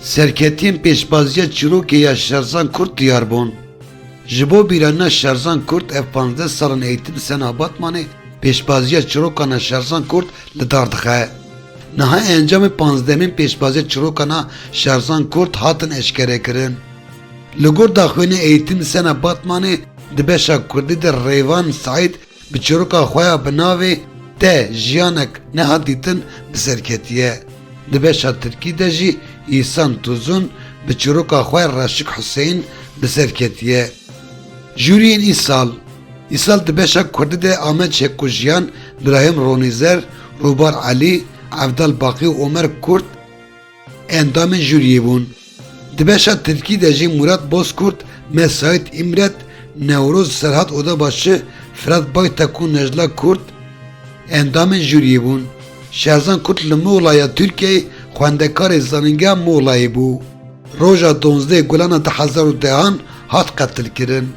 Serketiyên pêşbaziya çîrokê ya Şerzan Kurt diyar bûn. Ji bo bîrana Şerzan Kurt ev 15 salan eğitim sena Batmanê pêşbaziya çîrokana Şerzan Kurt li dar dixe. Niha encamê 15mîn pêşbaziya çîrokana Şerzan Kurt hatin eşkerekirin. Li gor daxwînê eğitim sena Batmanê di beşa Kurdî de Rêvan Saîd bi çîroka xwe ya bi navê te jiyanek nehat dîtin bi serketiye. Di beşa Tirkî de jî İhsan Tuzun bi çîroka xwe Reşik Hüseyin bi serketiye. Jûriyên îsal di beşa Kurdî de Ahmet Şekûjiyan, İbrahim Ronîzer, Rûbar Alî, Evdal Baqî û Omer Kurt endamên jûriyê bûn. Di beşa Tirkî de jî Murat Bozkurt, Mesait İmret, Newroz Serhat Odabaşı, Firat Baytek û Necla Kurt endamên jûriyê bûn. Şerzan Kurt li Muğlaya Tirkiyeyê xwendekarê zanîngeha Muğlayê bû. Roja 12 Gulana 2010 hat qetilkirin.